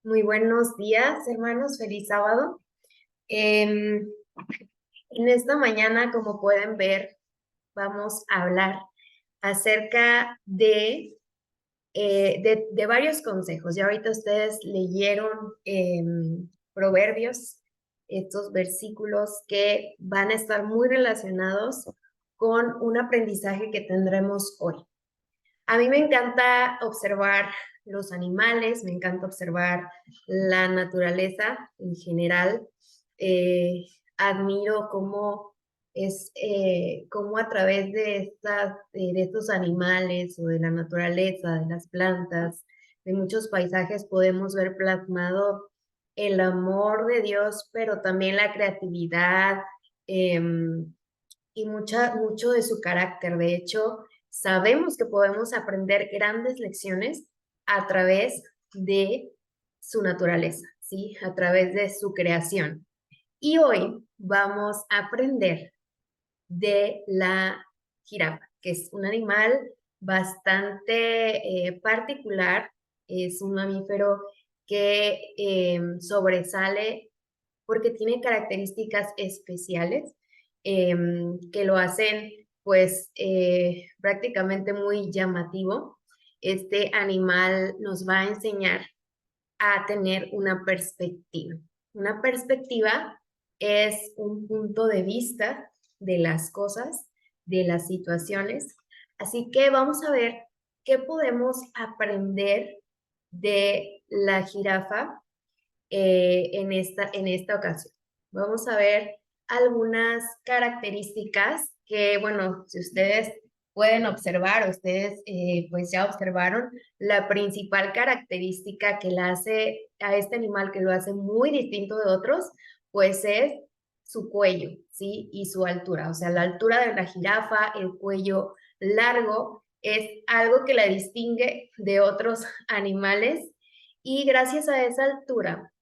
Muy buenos días, hermanos. Feliz sábado. Em, en esta mañana, como pueden ver, vamos a hablar acerca de varios consejos. Ya ahorita ustedes leyeron Proverbios, estos versículos que van a estar muy relacionados con un aprendizaje que tendremos hoy. A mí me encanta observar los animales, me encanta observar la naturaleza en general. Eh, Admiro cómo a través de estos animales o de la naturaleza, de las plantas, de muchos paisajes podemos ver plasmado el amor de Dios, pero también la creatividad, y mucho de su carácter. De hecho, sabemos que podemos aprender grandes lecciones a través de su naturaleza, ¿sí? A través de su creación. Y hoy vamos a aprender de la jirafa, que es un animal bastante particular, es un mamífero que sobresale porque tiene características especiales que lo hacen pues prácticamente muy llamativo. Este animal nos va a enseñar a tener una perspectiva. Una perspectiva es un punto de vista de las cosas, de las situaciones. Así que vamos a ver qué podemos aprender de la jirafa en esta ocasión. Vamos a ver algunas características que, bueno, si ustedes pueden observar, ustedes pues ya observaron, la principal característica que la hace a este animal, que lo hace muy distinto de otros, pues es su cuello, ¿sí? Y su altura, o sea, la altura de la jirafa, el cuello largo, es algo que la distingue de otros animales y gracias a esa altura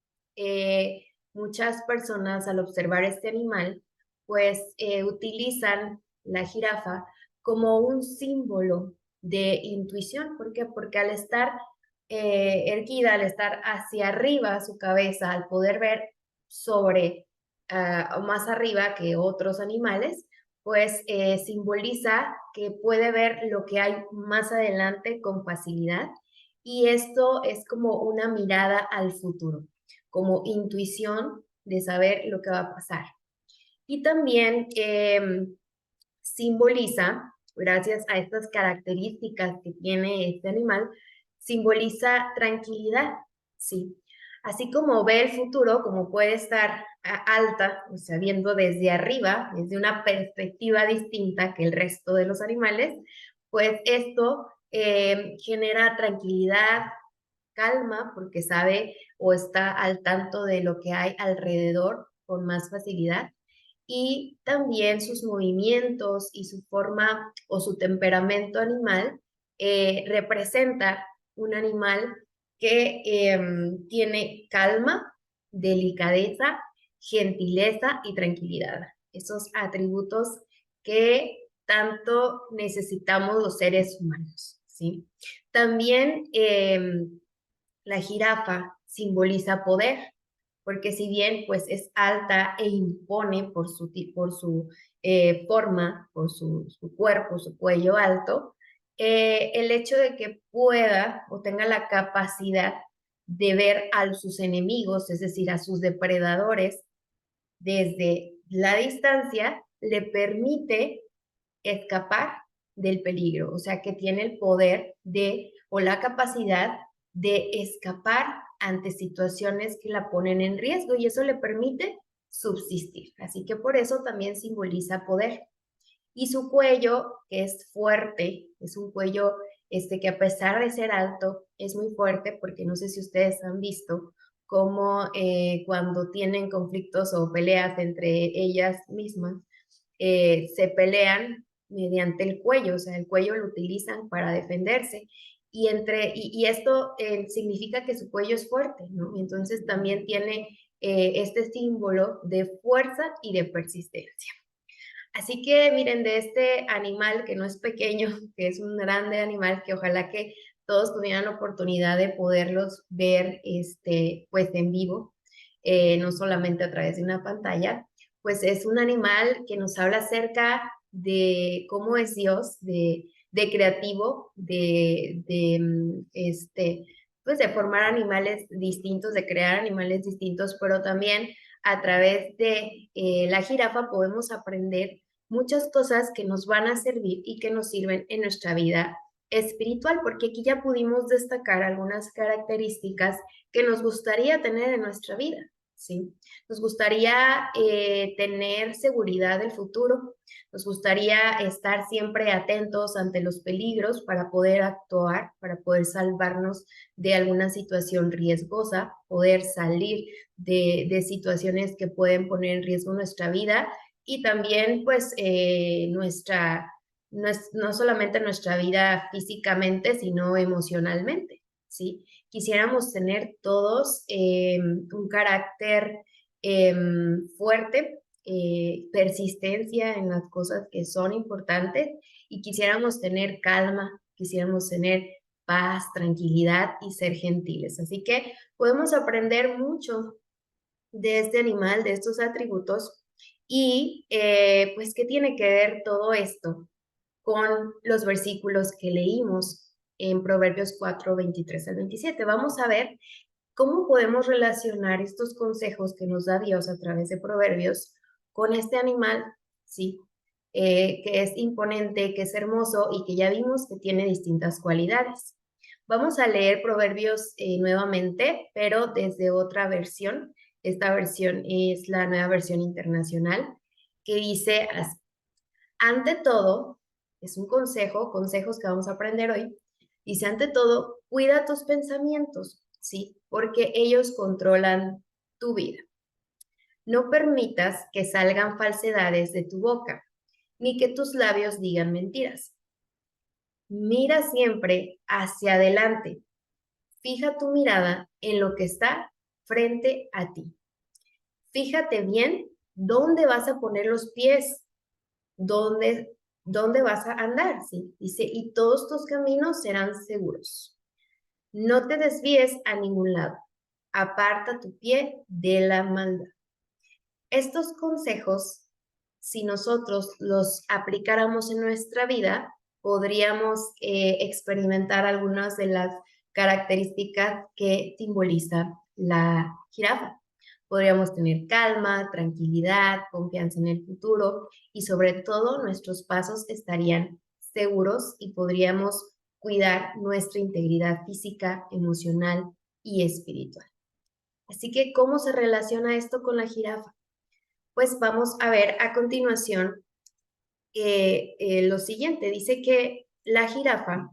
muchas personas al observar este animal, pues utilizan la jirafa como un símbolo de intuición. ¿Por qué? Porque al estar erguida, al estar hacia arriba su cabeza, al poder ver sobre o más arriba que otros animales, pues simboliza que puede ver lo que hay más adelante con facilidad y esto es como una mirada al futuro, como intuición de saber lo que va a pasar. Y también simboliza, gracias a estas características que tiene este animal, simboliza tranquilidad, ¿sí? Así como ve el futuro, como puede estar alta, o sea, viendo desde arriba, desde una perspectiva distinta que el resto de los animales, pues esto genera tranquilidad, calma, porque sabe o está al tanto de lo que hay alrededor con más facilidad y también sus movimientos y su forma o su temperamento animal representa un animal que tiene calma, delicadeza, gentileza y tranquilidad. Esos atributos que tanto necesitamos los seres humanos, ¿sí? También la jirafa simboliza poder, porque si bien pues es alta e impone por su forma, por su cuerpo, su cuello alto, el hecho de que pueda o tenga la capacidad de ver a sus enemigos, es decir, a sus depredadores, desde la distancia, le permite escapar del peligro, o sea, que tiene el poder de o la capacidad de escapar ante situaciones que la ponen en riesgo y eso le permite subsistir. Así que por eso también simboliza poder. Y su cuello, que es fuerte, es un cuello que a pesar de ser alto, es muy fuerte, porque no sé si ustedes han visto cómo cuando tienen conflictos o peleas entre ellas mismas, se pelean mediante el cuello, o sea, el cuello lo utilizan para defenderse. Y esto significa que su cuello es fuerte, ¿no? Y entonces también tiene este símbolo de fuerza y de persistencia. Así que miren, de este animal que no es pequeño, que es un grande animal, que ojalá que todos tuvieran la oportunidad de poderlos ver pues en vivo, no solamente a través de una pantalla, pues es un animal que nos habla acerca de cómo es Dios, de creativo, pues de formar animales distintos, de crear animales distintos, pero también a través de la jirafa podemos aprender muchas cosas que nos van a servir y que nos sirven en nuestra vida espiritual, porque aquí ya pudimos destacar algunas características que nos gustaría tener en nuestra vida, ¿sí? Nos gustaría tener seguridad del futuro, nos gustaría estar siempre atentos ante los peligros para poder actuar, para poder salvarnos de alguna situación riesgosa, poder salir de situaciones que pueden poner en riesgo nuestra vida y también pues no solamente nuestra vida físicamente, sino emocionalmente, ¿sí? Quisiéramos tener todos un carácter fuerte, persistencia en las cosas que son importantes y quisiéramos tener calma, quisiéramos tener paz, tranquilidad y ser gentiles. Así que podemos aprender mucho de este animal, de estos atributos y pues qué tiene que ver todo esto con los versículos que leímos en Proverbios 4, 23 al 27. Vamos a ver cómo podemos relacionar estos consejos que nos da Dios a través de Proverbios con este animal, ¿sí? Que es imponente, que es hermoso y que ya vimos que tiene distintas cualidades. Vamos a leer Proverbios nuevamente, pero desde otra versión. Esta versión es la nueva versión internacional, que dice así: ante todo, es un consejo, consejos que vamos a aprender hoy, dice, ante todo, cuida tus pensamientos, ¿sí? Porque ellos controlan tu vida. No permitas que salgan falsedades de tu boca, ni que tus labios digan mentiras. Mira siempre hacia adelante. Fija tu mirada en lo que está frente a ti. Fíjate bien dónde vas a poner los pies, dónde vas a andar, ¿sí? Dice, y todos tus caminos serán seguros. No te desvíes a ningún lado. Aparta tu pie de la maldad. Estos consejos, si nosotros los aplicáramos en nuestra vida, podríamos experimentar algunas de las características que simboliza la jirafa. Podríamos tener calma, tranquilidad, confianza en el futuro y sobre todo nuestros pasos estarían seguros y podríamos cuidar nuestra integridad física, emocional y espiritual. Así que, ¿cómo se relaciona esto con la jirafa? Pues vamos a ver a continuación lo siguiente. Dice que la jirafa,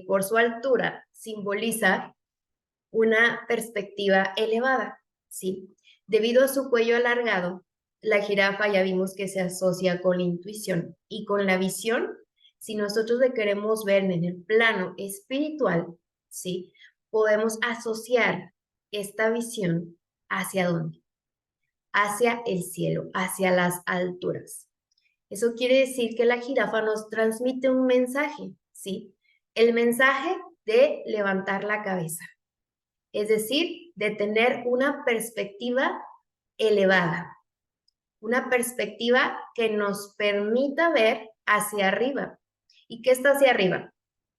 por su altura, simboliza una perspectiva elevada, ¿sí? Debido a su cuello alargado, la jirafa ya vimos que se asocia con la intuición y con la visión. Si nosotros le queremos ver en el plano espiritual, ¿sí? Podemos asociar esta visión hacia dónde, hacia el cielo, hacia las alturas. Eso quiere decir que la jirafa nos transmite un mensaje, ¿sí? El mensaje de levantar la cabeza, es decir, de tener una perspectiva elevada, una perspectiva que nos permita ver hacia arriba. ¿Y qué está hacia arriba?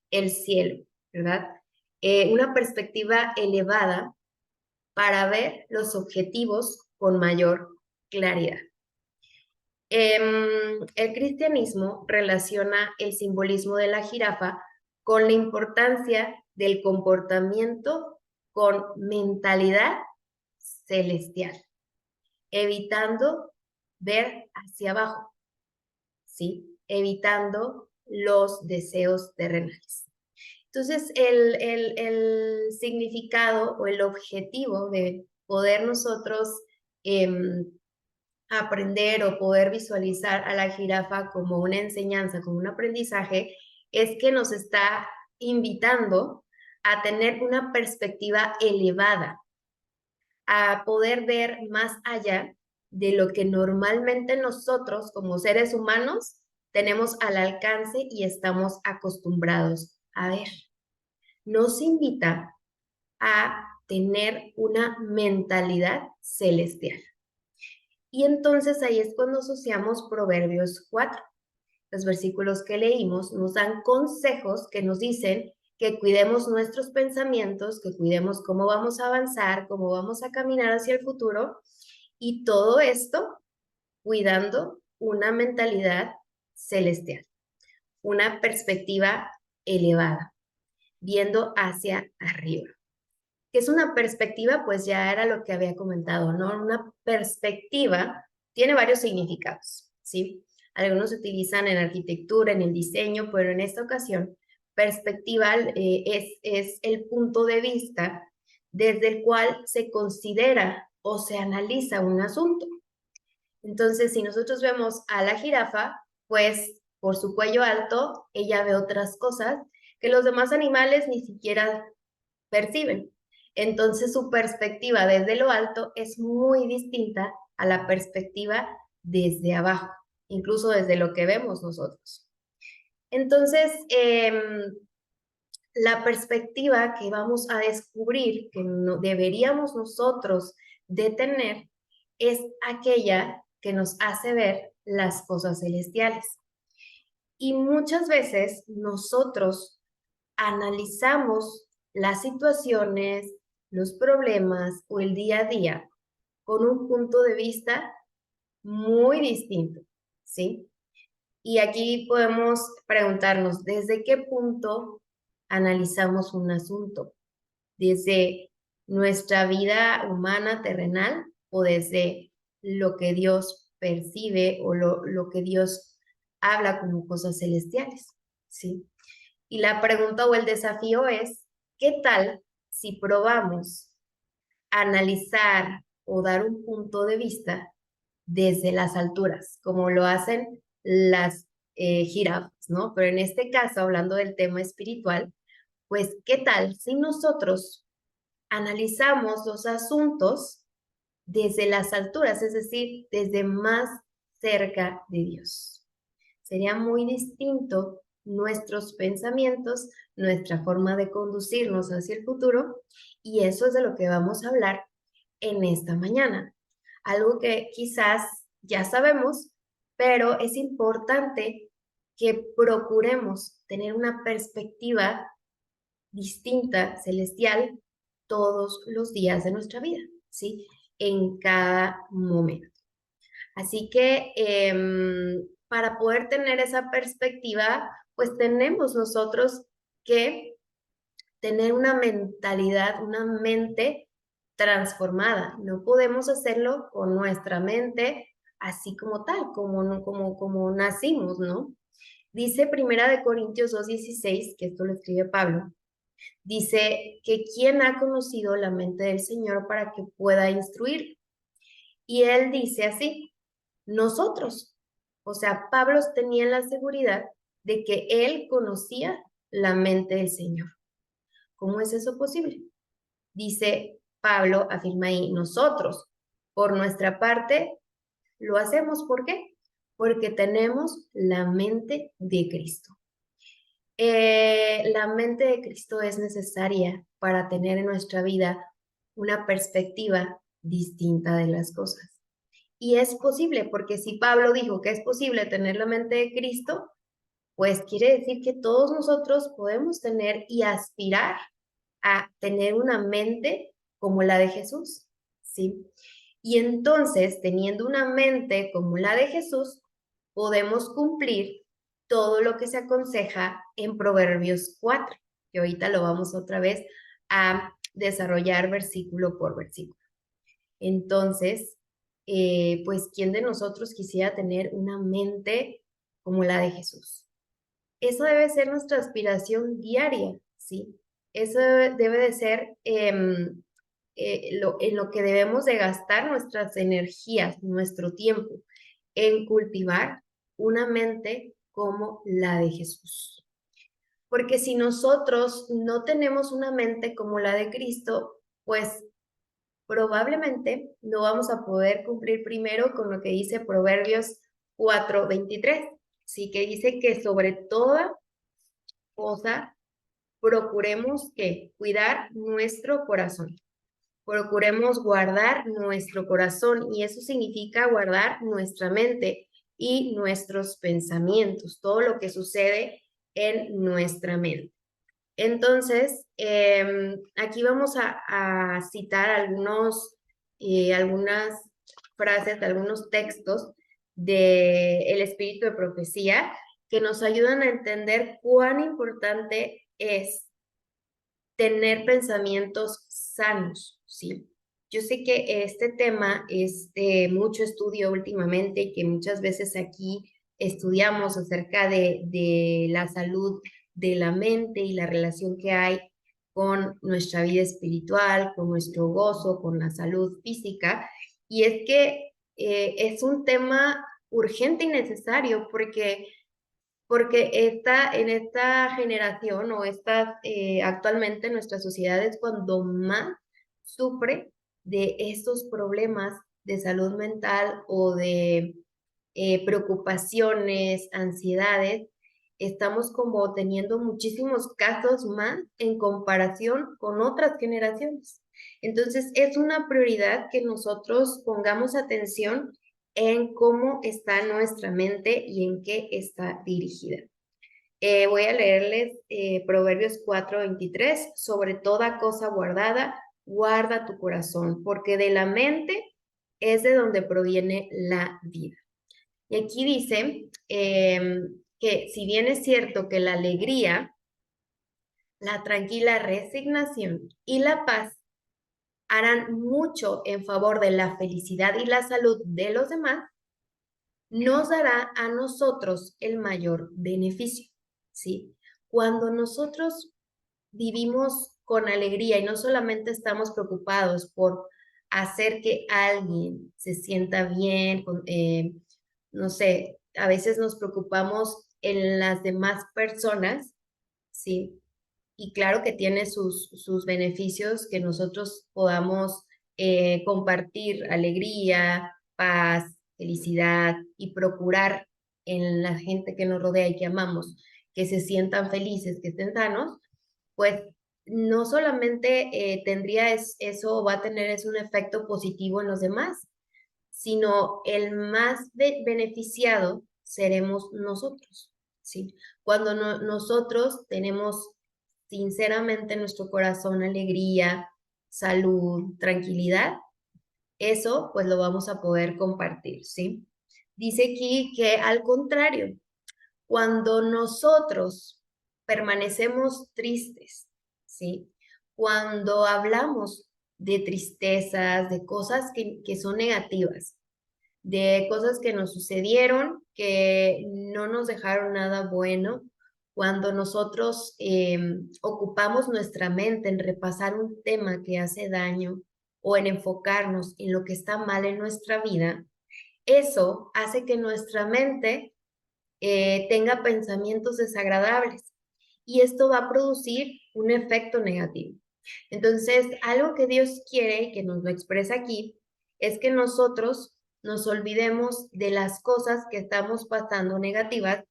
El cielo, ¿verdad? Una perspectiva elevada para ver los objetivos con mayor claridad. El cristianismo relaciona el simbolismo de la jirafa con la importancia del comportamiento con mentalidad celestial, evitando ver hacia abajo, ¿sí? Evitando los deseos terrenales. Entonces, el significado o el objetivo de poder nosotros aprender o poder visualizar a la jirafa como una enseñanza, como un aprendizaje, es que nos está invitando a tener una perspectiva elevada, a poder ver más allá de lo que normalmente nosotros como seres humanos tenemos al alcance y estamos acostumbrados a ver. nos invita a tener una mentalidad celestial. Y entonces ahí es cuando asociamos Proverbios 4. Los versículos que leímos nos dan consejos que nos dicen que cuidemos nuestros pensamientos, que cuidemos cómo vamos a avanzar, cómo vamos a caminar hacia el futuro, y todo esto cuidando una mentalidad celestial, una perspectiva elevada, viendo hacia arriba. ¿Qué es una perspectiva? Pues ya era lo que había comentado, ¿no? Una perspectiva tiene varios significados, ¿sí? Algunos se utilizan en arquitectura, en el diseño, pero en esta ocasión, perspectiva es el punto de vista desde el cual se considera o se analiza un asunto. Entonces, si nosotros vemos a la jirafa, pues por su cuello alto, ella ve otras cosas que los demás animales ni siquiera perciben. Entonces, su perspectiva desde lo alto es muy distinta a la perspectiva desde abajo, incluso desde lo que vemos nosotros. Entonces, la perspectiva que vamos a descubrir que no deberíamos nosotros de tener es aquella que nos hace ver las cosas celestiales. Y muchas veces nosotros analizamos las situaciones, los problemas o el día a día con un punto de vista muy distinto, ¿sí? Y aquí podemos preguntarnos, ¿desde qué punto analizamos un asunto? ¿Desde nuestra vida humana terrenal o desde lo que Dios percibe o lo que Dios habla como cosas celestiales? ¿Sí? Y la pregunta o el desafío es, ¿qué tal si probamos analizar o dar un punto de vista desde las alturas, como lo hacen las jirafas, ¿no? Pero en este caso, hablando del tema espiritual, pues, ¿qué tal si nosotros analizamos los asuntos desde las alturas, es decir, desde más cerca de Dios? Sería muy distinto nuestros pensamientos, nuestra forma de conducirnos hacia el futuro, y eso es de lo que vamos a hablar en esta mañana. Algo que quizás ya sabemos, pero es importante que procuremos tener una perspectiva distinta, celestial, todos los días de nuestra vida, ¿sí? En cada momento. Así que para poder tener esa perspectiva, pues tenemos nosotros que tener una mentalidad, una mente transformada. No podemos hacerlo con nuestra mente así como tal, como nacimos, ¿no? Dice Primera de Corintios 2:16, que esto lo escribe Pablo, dice que quién ha conocido la mente del Señor para que pueda instruir. Y él dice así, nosotros, o sea, Pablo tenía la seguridad de que él conocía la mente del Señor. ¿Cómo es eso posible? Dice Pablo, afirma ahí, nosotros, por nuestra parte, lo hacemos. ¿Por qué? Porque tenemos la mente de Cristo. La mente de Cristo es necesaria para tener en nuestra vida una perspectiva distinta de las cosas. Y es posible, porque si Pablo dijo que es posible tener la mente de Cristo, pues quiere decir que todos nosotros podemos tener y aspirar a tener una mente como la de Jesús, ¿sí? Y entonces, teniendo una mente como la de Jesús, podemos cumplir todo lo que se aconseja en Proverbios 4, que ahorita lo vamos otra vez a desarrollar versículo por versículo. Entonces, pues, ¿quién de nosotros quisiera tener una mente como la de Jesús? Eso debe ser nuestra aspiración diaria, ¿sí? Eso debe de ser en lo que debemos de gastar nuestras energías, nuestro tiempo, en cultivar una mente como la de Jesús. Porque si nosotros no tenemos una mente como la de Cristo, pues probablemente no vamos a poder cumplir primero con lo que dice Proverbios 4:23, sí, que dice que sobre toda cosa procuremos que cuidar nuestro corazón. Procuremos guardar nuestro corazón y eso significa guardar nuestra mente y nuestros pensamientos, todo lo que sucede en nuestra mente. Entonces, aquí vamos a citar algunas frases, algunos textos del espíritu de profecía que nos ayudan a entender cuán importante es tener pensamientos sanos, ¿sí? Yo sé que este tema es de mucho estudio últimamente y que muchas veces aquí estudiamos acerca de la salud de la mente y la relación que hay con nuestra vida espiritual, con nuestro gozo, con la salud física. Y es que es un tema urgente y necesario porque en esta generación o actualmente nuestra sociedad es cuando más sufre de estos problemas de salud mental o de preocupaciones, ansiedades. Estamos como teniendo muchísimos casos más en comparación con otras generaciones. Entonces, es una prioridad que nosotros pongamos atención en cómo está nuestra mente y en qué está dirigida. Voy a leerles Proverbios 4:23, sobre toda cosa guardada, guarda tu corazón, porque de la mente es de donde proviene la vida. Y aquí dice que si bien es cierto que la alegría, la tranquila resignación y la paz harán mucho en favor de la felicidad y la salud de los demás, nos dará a nosotros el mayor beneficio, ¿sí? Cuando nosotros vivimos con alegría y no solamente estamos preocupados por hacer que alguien se sienta bien, no sé, a veces nos preocupamos en las demás personas, ¿sí? Y claro que tiene sus beneficios que nosotros podamos compartir alegría, paz, felicidad y procurar en la gente que nos rodea y que amamos que se sientan felices, que estén sanos, pues no solamente eso va a tener un efecto positivo en los demás, sino el más beneficiado seremos nosotros, ¿sí? Cuando nosotros tenemos sinceramente en nuestro corazón alegría, salud, tranquilidad, eso pues lo vamos a poder compartir, ¿sí? Dice aquí que al contrario, cuando nosotros permanecemos tristes, ¿sí? Cuando hablamos de tristezas, de cosas que son negativas, de cosas que nos sucedieron, que no nos dejaron nada bueno, cuando nosotros ocupamos nuestra mente en repasar un tema que hace daño o en enfocarnos en lo que está mal en nuestra vida, eso hace que nuestra mente tenga pensamientos desagradables y esto va a producir un efecto negativo. Entonces, algo que Dios quiere y que nos lo expresa aquí es que nosotros nos olvidemos de las cosas que estamos pasando negativas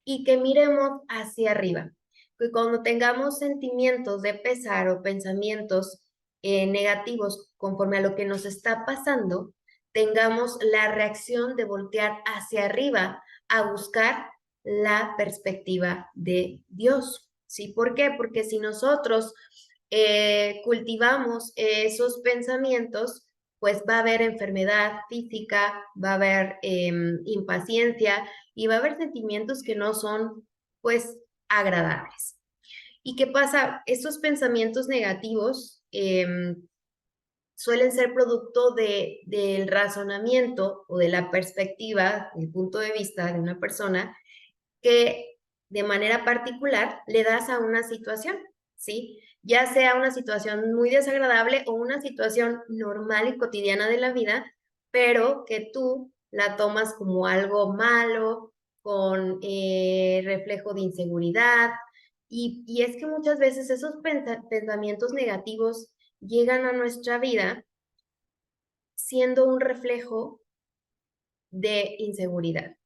y que miremos hacia arriba. Que cuando tengamos sentimientos de pesar o pensamientos negativos conforme a lo que nos está pasando, tengamos la reacción de voltear hacia arriba a buscar la perspectiva de Dios. ¿Sí? ¿Por qué? Porque si nosotros cultivamos esos pensamientos, pues va a haber enfermedad física, va a haber impaciencia y va a haber sentimientos que no son, pues, agradables. ¿Y qué pasa? Estos pensamientos negativos suelen ser producto del razonamiento o de la perspectiva, del punto de vista de una persona que de manera particular le das a una situación, ¿sí? Ya sea una situación muy desagradable o una situación normal y cotidiana de la vida, pero que tú la tomas como algo malo, con reflejo de inseguridad. Y es que muchas veces esos pensamientos negativos llegan a nuestra vida siendo un reflejo de inseguridad,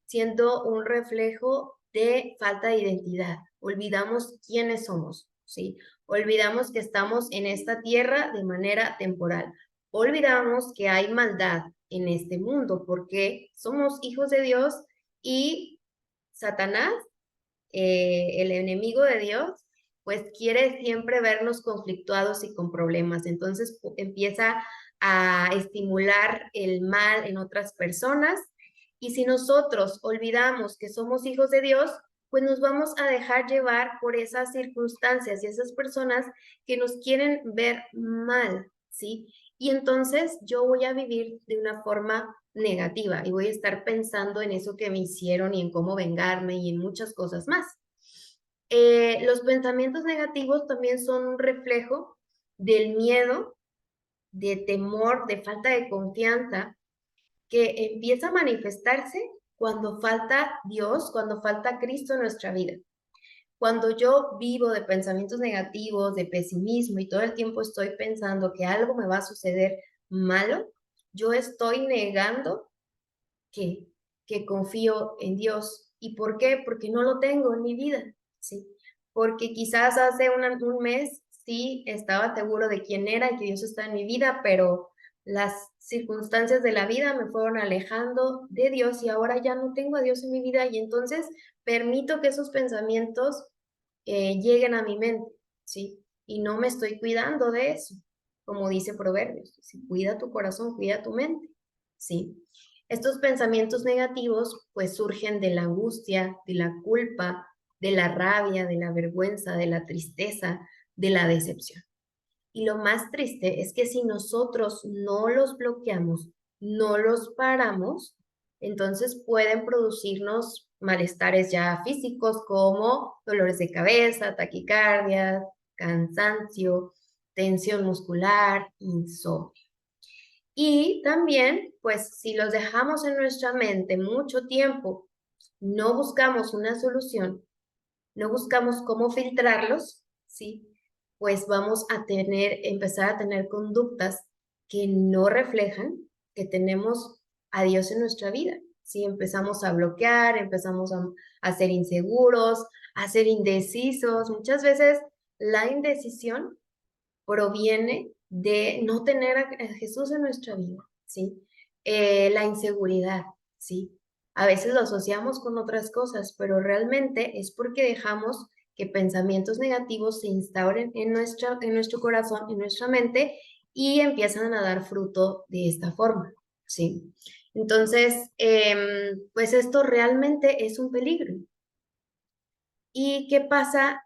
siendo un reflejo de falta de identidad, olvidamos quiénes somos, ¿sí? Olvidamos que estamos en esta tierra de manera temporal, olvidamos que hay maldad en este mundo porque somos hijos de Dios y Satanás, el enemigo de Dios, pues quiere siempre vernos conflictuados y con problemas. Entonces empieza a estimular el mal en otras personas. Y si nosotros olvidamos que somos hijos de Dios, pues nos vamos a dejar llevar por esas circunstancias y esas personas que nos quieren ver mal, ¿sí? Y entonces yo voy a vivir de una forma negativa y voy a estar pensando en eso que me hicieron y en cómo vengarme y en muchas cosas más. Los pensamientos negativos también son un reflejo del miedo, de temor, de falta de confianza que empieza a manifestarse cuando falta Dios, cuando falta Cristo en nuestra vida. Cuando yo vivo de pensamientos negativos, de pesimismo y todo el tiempo estoy pensando que algo me va a suceder malo, yo estoy negando que, que confío en Dios. ¿Y por qué? Porque no lo tengo en mi vida, ¿sí? Porque quizás hace un mes sí estaba seguro de quién era y que Dios está en mi vida, pero las circunstancias de la vida me fueron alejando de Dios y ahora ya no tengo a Dios en mi vida y entonces permito que esos pensamientos lleguen a mi mente, ¿sí? Y no me estoy cuidando de eso, como dice Proverbios, ¿sí? Cuida tu corazón, cuida tu mente, ¿sí? Estos pensamientos negativos pues surgen de la angustia, de la culpa, de la rabia, de la vergüenza, de la tristeza, de la decepción. Y lo más triste es que si nosotros no los bloqueamos, no los paramos, entonces pueden producirnos malestares ya físicos como dolores de cabeza, taquicardia, cansancio, tensión muscular, insomnio. Y también, pues si los dejamos en nuestra mente mucho tiempo, no buscamos una solución, no buscamos cómo filtrarlos, ¿sí? Pues vamos a empezar a tener conductas que no reflejan que tenemos a Dios en nuestra vida, ¿sí? Empezamos a bloquear, empezamos a ser inseguros, a ser indecisos. Muchas veces la indecisión proviene de no tener a Jesús en nuestra vida, ¿sí? La inseguridad, ¿sí? A veces lo asociamos con otras cosas, pero realmente es porque dejamos que pensamientos negativos se instauren en nuestro corazón, en nuestra mente, y empiezan a dar fruto de esta forma, ¿sí? Entonces, pues esto realmente es un peligro. ¿Y qué pasa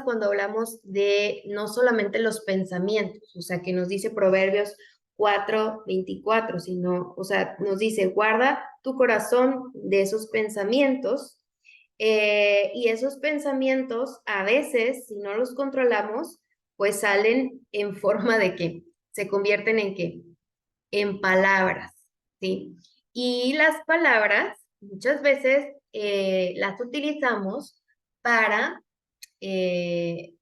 cuando hablamos de no solamente los pensamientos? O sea, que nos dice Proverbios 4:24, sino, o sea, nos dice, guarda tu corazón de esos pensamientos, y esos pensamientos a veces, si no los controlamos, pues salen en forma de que se convierten en qué? En palabras, ¿sí? Y las palabras muchas veces las utilizamos para, eh,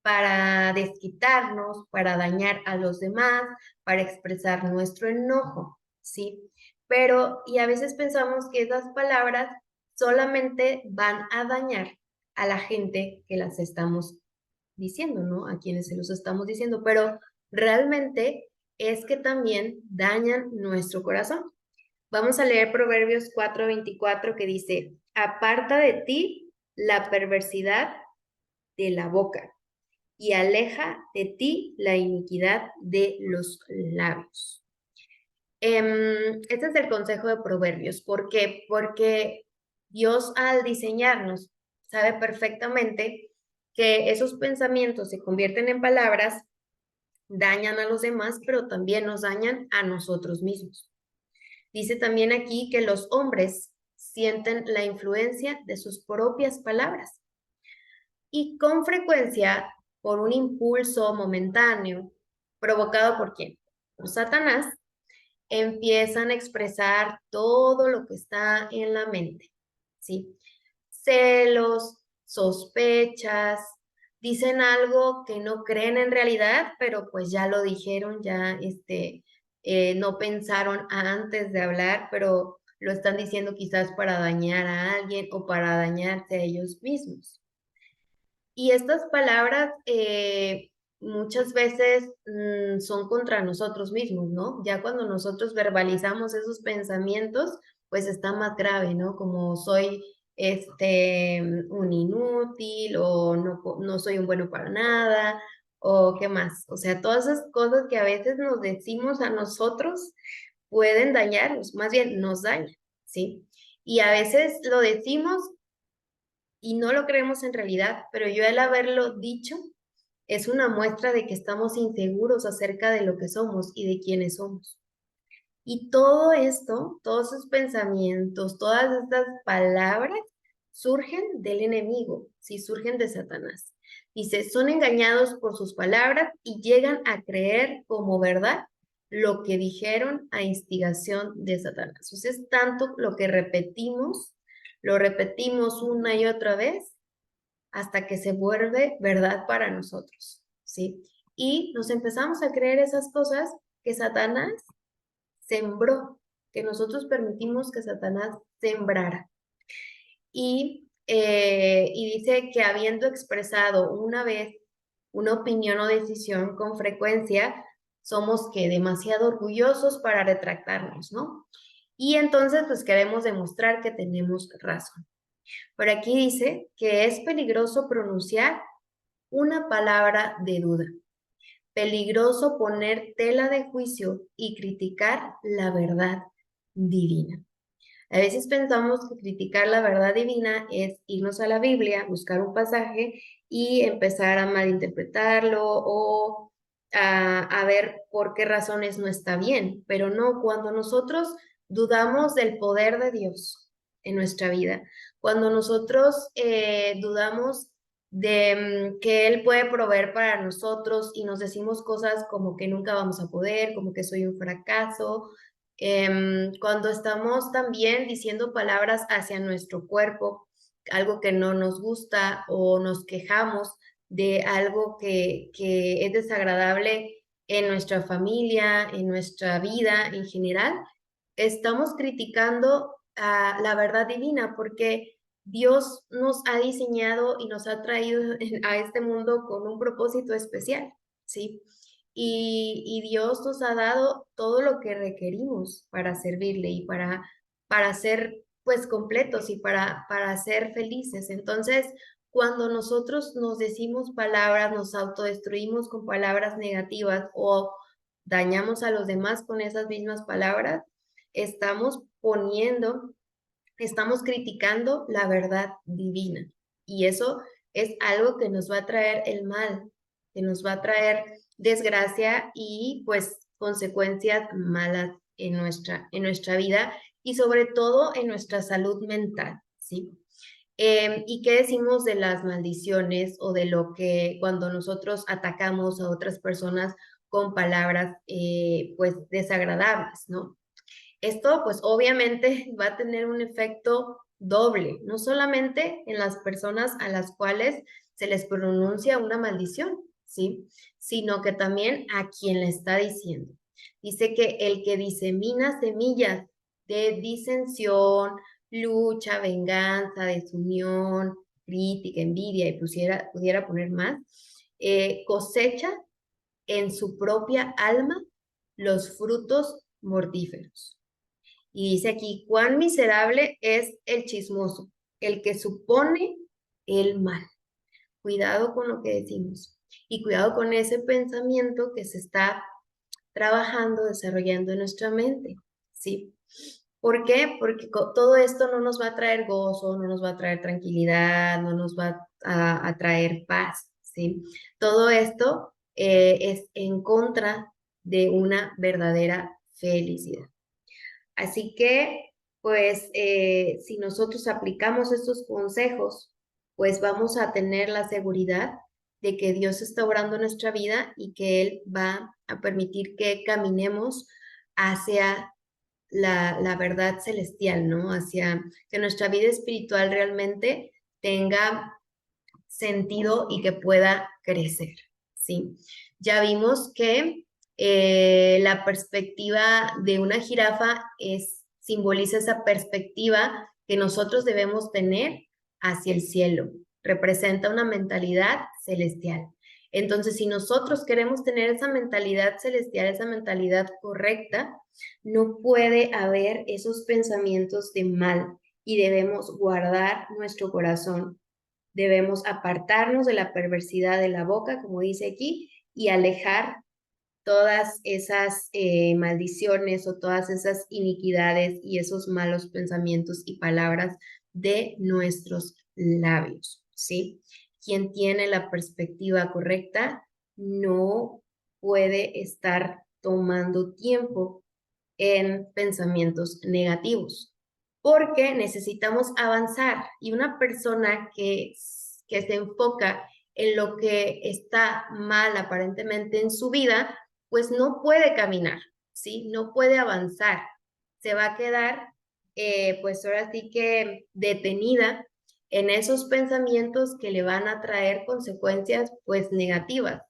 para desquitarnos, para dañar a los demás, para expresar nuestro enojo, ¿sí? Pero, y a veces pensamos que esas palabras solamente van a dañar a la gente que las estamos diciendo, ¿no? A quienes se los estamos diciendo, pero realmente es que también dañan nuestro corazón. Vamos a leer Proverbios 4:24 que dice, aparta de ti la perversidad de la boca y aleja de ti la iniquidad de los labios. Este es el consejo de Proverbios. ¿Por qué? Porque Dios al diseñarnos sabe perfectamente que esos pensamientos se convierten en palabras, dañan a los demás, pero también nos dañan a nosotros mismos. Dice también aquí que los hombres sienten la influencia de sus propias palabras y con frecuencia por un impulso momentáneo provocado por quién? Por Satanás, empiezan a expresar todo lo que está en la mente, ¿sí? Celos, sospechas, dicen algo que no creen en realidad, pero pues ya lo dijeron, ya no pensaron antes de hablar, pero lo están diciendo quizás para dañar a alguien o para dañarse a ellos mismos. Y estas palabras muchas veces son contra nosotros mismos, ¿no? Ya cuando nosotros verbalizamos esos pensamientos, pues está más grave, ¿no? Como soy un inútil o no, no soy un bueno para nada o qué más. O sea, todas esas cosas que a veces nos decimos a nosotros pueden dañarnos, más bien nos dañan, ¿sí? Y a veces lo decimos y no lo creemos en realidad, pero yo al haberlo dicho es una muestra de que estamos inseguros acerca de lo que somos y de quiénes somos. Y todo esto, todos esos pensamientos, todas estas palabras surgen del enemigo, sí, surgen de Satanás. Dice, son engañados por sus palabras y llegan a creer como verdad lo que dijeron a instigación de Satanás. O sea, es tanto lo que repetimos, lo repetimos una y otra vez hasta que se vuelve verdad para nosotros, ¿sí? Y nos empezamos a creer esas cosas que Satanás sembró, que nosotros permitimos que Satanás sembrara. Y dice que habiendo expresado una vez una opinión o decisión con frecuencia, somos que demasiado orgullosos para retractarnos, ¿no? Y entonces pues queremos demostrar que tenemos razón. Por aquí dice que es peligroso pronunciar una palabra de duda, peligroso poner tela de juicio y criticar la verdad divina. A veces pensamos que criticar la verdad divina es irnos a la Biblia, buscar un pasaje y empezar a malinterpretarlo o a ver por qué razones no está bien. Pero no, cuando nosotros dudamos del poder de Dios en nuestra vida, cuando nosotros dudamos de que Él puede proveer para nosotros y nos decimos cosas como que nunca vamos a poder, como que soy un fracaso, cuando estamos también diciendo palabras hacia nuestro cuerpo, algo que no nos gusta o nos quejamos de algo que es desagradable en nuestra familia, en nuestra vida en general, estamos criticando a la verdad divina porque Dios nos ha diseñado y nos ha traído a este mundo con un propósito especial, ¿sí? Y Dios nos ha dado todo lo que requerimos para servirle y para ser pues completos y para ser felices. Entonces, cuando nosotros nos decimos palabras, nos autodestruimos con palabras negativas o dañamos a los demás con esas mismas palabras, estamos estamos criticando la verdad divina. Y eso es algo que nos va a traer el mal, que nos va a traer desgracia y pues consecuencias malas en nuestra vida y sobre todo en nuestra salud mental, ¿sí? ¿Y qué decimos de las maldiciones o de lo que cuando nosotros atacamos a otras personas con palabras pues desagradables, ¿no? Esto pues obviamente va a tener un efecto doble, no solamente en las personas a las cuales se les pronuncia una maldición, ¿sí? Sino que también a quien le está diciendo. Dice que el que disemina semillas de disensión, lucha, venganza, desunión, crítica, envidia y pudiera poner más, cosecha en su propia alma los frutos mortíferos. Y dice aquí, cuán miserable es el chismoso, el que supone el mal. Cuidado con lo que decimos y cuidado con ese pensamiento que se está trabajando, desarrollando en nuestra mente, ¿sí? ¿Por qué? Porque todo esto no nos va a traer gozo, no nos va a traer tranquilidad, no nos va a traer paz, ¿sí? Todo esto es en contra de una verdadera felicidad. Así que, pues, si nosotros aplicamos estos consejos, pues vamos a tener la seguridad de que Dios está obrando nuestra vida y que Él va a permitir que caminemos hacia la verdad celestial, ¿no? Hacia que nuestra vida espiritual realmente tenga sentido y que pueda crecer, ¿sí? Ya vimos que la perspectiva de una jirafa es simboliza esa perspectiva que nosotros debemos tener hacia el cielo. Representa una mentalidad celestial. Entonces, si nosotros queremos tener esa mentalidad celestial, esa mentalidad correcta, no puede haber esos pensamientos de mal y debemos guardar nuestro corazón. Debemos apartarnos de la perversidad de la boca, como dice aquí, y alejar todas esas maldiciones o todas esas iniquidades y esos malos pensamientos y palabras de nuestros labios, ¿sí? Quien tiene la perspectiva correcta no puede estar tomando tiempo en pensamientos negativos, porque necesitamos avanzar y una persona que se enfoca en lo que está mal aparentemente en su vida, pues no puede caminar, ¿sí? No puede avanzar, se va a quedar, pues ahora sí que detenida en esos pensamientos que le van a traer consecuencias, pues negativas,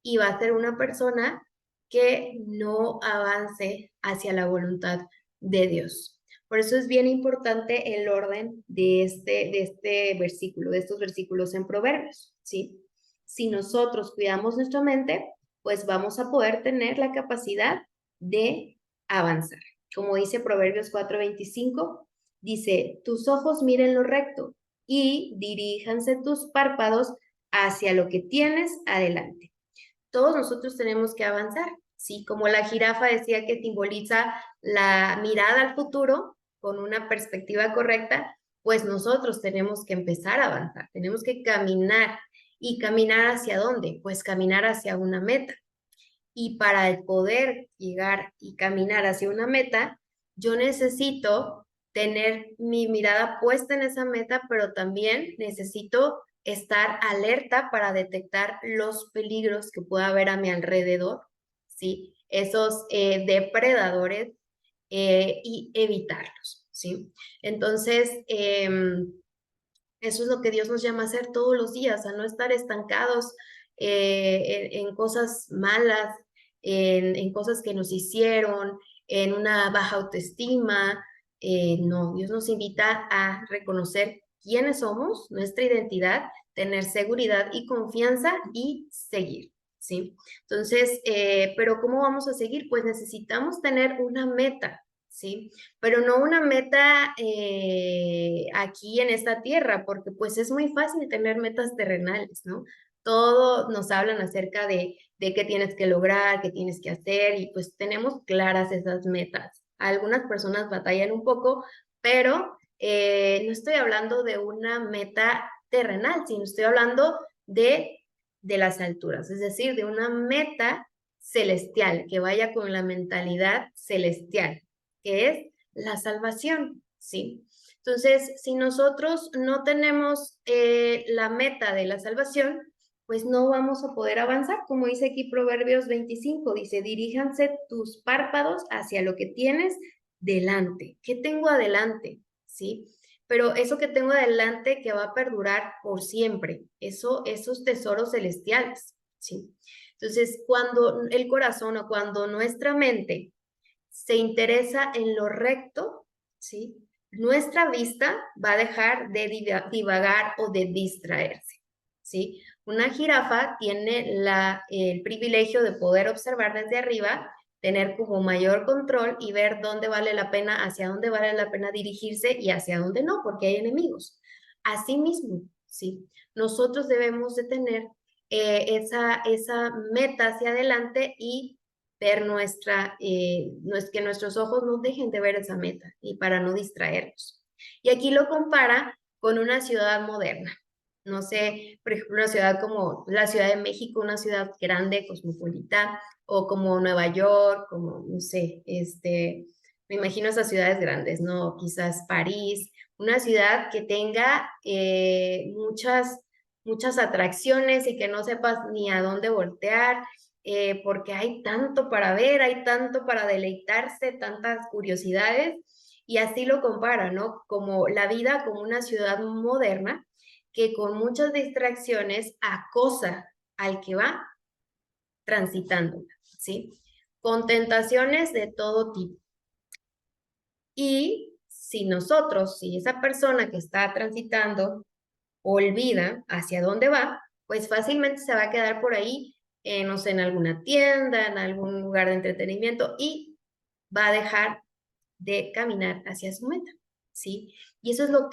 y va a ser una persona que no avance hacia la voluntad de Dios. Por eso es bien importante el orden de este versículo, de estos versículos en Proverbios, ¿sí? Si nosotros cuidamos nuestra mente, pues vamos a poder tener la capacidad de avanzar. Como dice Proverbios 4:25, dice, tus ojos miren lo recto y diríjanse tus párpados hacia lo que tienes adelante. Todos nosotros tenemos que avanzar, ¿sí? Como la jirafa decía que simboliza la mirada al futuro con una perspectiva correcta, pues nosotros tenemos que empezar a avanzar, tenemos que caminar. ¿Y caminar hacia dónde? Pues caminar hacia una meta. Y para el poder llegar y caminar hacia una meta, yo necesito tener mi mirada puesta en esa meta, pero también necesito estar alerta para detectar los peligros que pueda haber a mi alrededor, ¿sí? Esos depredadores y evitarlos, ¿sí? Entonces, eso es lo que Dios nos llama a hacer todos los días, a no estar estancados en cosas malas, en cosas que nos hicieron, en una baja autoestima. No, Dios nos invita a reconocer quiénes somos, nuestra identidad, tener seguridad y confianza y seguir, ¿sí? Entonces, pero ¿cómo vamos a seguir? Pues necesitamos tener una meta, ¿sí? Pero no una meta aquí en esta tierra, porque pues es muy fácil tener metas terrenales, ¿no? Todo nos hablan acerca de qué tienes que lograr, qué tienes que hacer, y pues tenemos claras esas metas. Algunas personas batallan un poco, pero no estoy hablando de una meta terrenal, sino estoy hablando de las alturas, es decir, de una meta celestial, que vaya con la mentalidad celestial, que es la salvación, ¿sí? Entonces, si nosotros no tenemos la meta de la salvación, pues no vamos a poder avanzar. Como dice aquí Proverbios 25, dice, diríjanse tus párpados hacia lo que tienes delante. ¿Qué tengo adelante? ¿Sí? Pero eso que tengo adelante que va a perdurar por siempre, esos tesoros celestiales, ¿sí? Entonces, cuando el corazón o cuando nuestra mente se interesa en lo recto, ¿sí? Nuestra vista va a dejar de divagar o de distraerse, ¿sí? Una jirafa tiene el privilegio de poder observar desde arriba, tener como mayor control y ver dónde vale la pena, hacia dónde vale la pena dirigirse y hacia dónde no, porque hay enemigos. Asimismo, ¿sí? Nosotros debemos de tener esa meta hacia adelante y ver que nuestros ojos no dejen de ver esa meta y para no distraernos. Y aquí lo compara con una ciudad moderna. No sé, por ejemplo, una ciudad como la Ciudad de México, una ciudad grande, cosmopolita, o como Nueva York, como, no sé, me imagino esas ciudades grandes, ¿no? Quizás París, una ciudad que tenga muchas atracciones y que no sepas ni a dónde voltear, porque hay tanto para ver, hay tanto para deleitarse, tantas curiosidades, y así lo compara, ¿no? Como la vida como una ciudad moderna que con muchas distracciones acosa al que va transitando, ¿sí? Con tentaciones de todo tipo. Y si esa persona que está transitando olvida hacia dónde va, pues fácilmente se va a quedar por ahí, no sé, en alguna tienda, en algún lugar de entretenimiento y va a dejar de caminar hacia su meta, ¿sí? Y eso es lo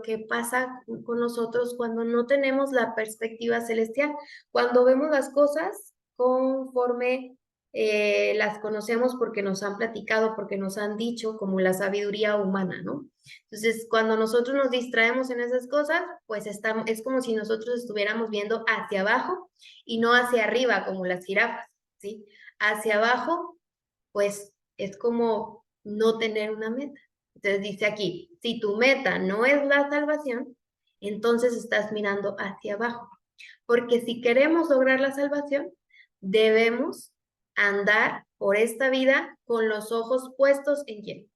que pasa con nosotros cuando no tenemos la perspectiva celestial, cuando vemos las cosas conforme las conocemos porque nos han platicado, porque nos han dicho, como la sabiduría humana, ¿no? Entonces, cuando nosotros nos distraemos en esas cosas, pues es como si nosotros estuviéramos viendo hacia abajo y no hacia arriba, como las jirafas, ¿sí? Hacia abajo, pues es como no tener una meta. Entonces dice aquí, si tu meta no es la salvación, entonces estás mirando hacia abajo. Porque si queremos lograr la salvación, debemos andar por esta vida con los ojos puestos en quién,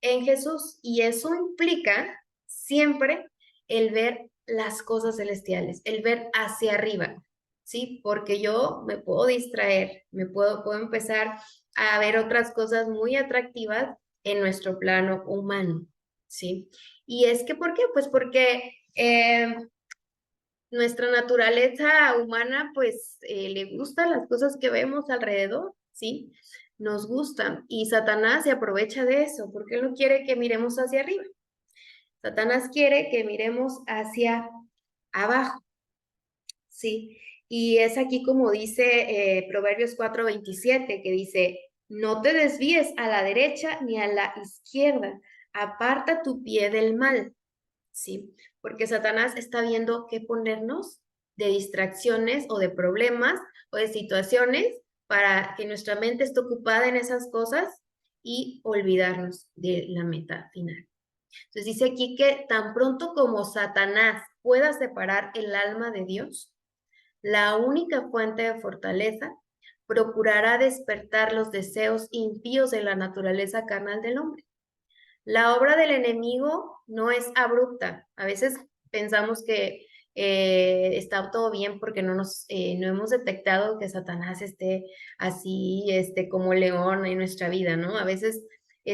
en Jesús. Y eso implica siempre el ver las cosas celestiales, el ver hacia arriba, ¿sí? Porque yo me puedo distraer, puedo empezar a ver otras cosas muy atractivas en nuestro plano humano, ¿sí? Y es que, ¿por qué? Pues porque nuestra naturaleza humana, pues, le gustan las cosas que vemos alrededor, ¿sí? Nos gustan. Y Satanás se aprovecha de eso, porque él no quiere que miremos hacia arriba. Satanás quiere que miremos hacia abajo, ¿sí? Y es aquí como dice Proverbios 4:27, que dice, no te desvíes a la derecha ni a la izquierda, aparta tu pie del mal, ¿sí? Porque Satanás está viendo qué ponernos de distracciones o de problemas o de situaciones para que nuestra mente esté ocupada en esas cosas y olvidarnos de la meta final. Entonces dice aquí que tan pronto como Satanás pueda separar el alma de Dios, la única fuente de fortaleza, procurará despertar los deseos impíos de la naturaleza carnal del hombre. La obra del enemigo no es abrupta. A veces pensamos que está todo bien porque no hemos detectado que Satanás esté así, como león en nuestra vida, ¿no? A veces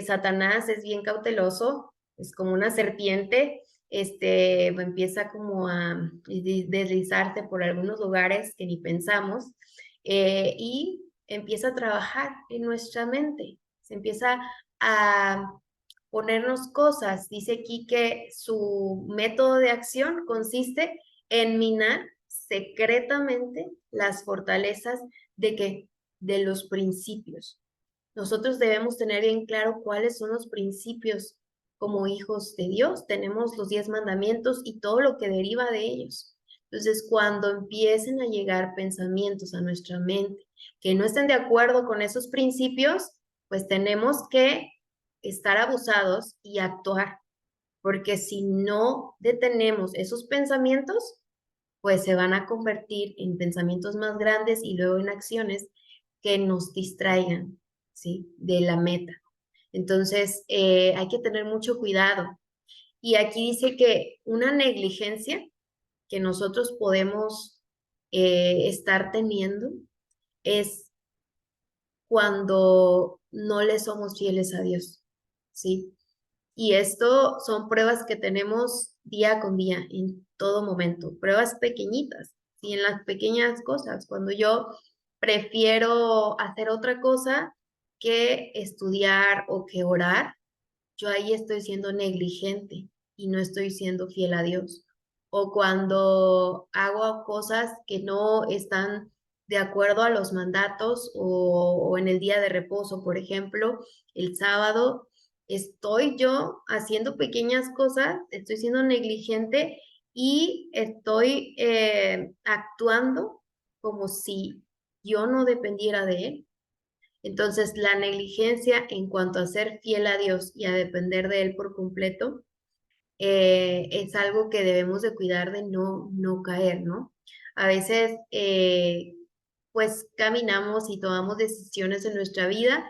Satanás es bien cauteloso, es como una serpiente, empieza como a deslizarse por algunos lugares que ni pensamos, y empieza a trabajar en nuestra mente, se empieza a ponernos cosas. Dice aquí que su método de acción consiste en minar secretamente las fortalezas de que de los principios. Nosotros debemos tener bien claro cuáles son los principios como hijos de Dios. Tenemos los 10 mandamientos y todo lo que deriva de ellos. Entonces, cuando empiecen a llegar pensamientos a nuestra mente que no estén de acuerdo con esos principios, pues tenemos que estar abusados y actuar, porque si no detenemos esos pensamientos, pues se van a convertir en pensamientos más grandes y luego en acciones que nos distraigan, ¿sí? De la meta. Entonces, hay que tener mucho cuidado. Y aquí dice que una negligencia que nosotros podemos estar teniendo es cuando no le somos fieles a Dios, ¿sí? Y esto son pruebas que tenemos día con día, en todo momento, pruebas pequeñitas, y en las pequeñas cosas, cuando yo prefiero hacer otra cosa que estudiar o que orar, yo ahí estoy siendo negligente y no estoy siendo fiel a Dios. O cuando hago cosas que no están de acuerdo a los mandatos o en el día de reposo, por ejemplo, el sábado, estoy yo haciendo pequeñas cosas, estoy siendo negligente y estoy actuando como si yo no dependiera de él. Entonces, la negligencia en cuanto a ser fiel a Dios y a depender de Él por completo, es algo que debemos de cuidar de no caer, ¿no? A veces, pues, caminamos y tomamos decisiones en nuestra vida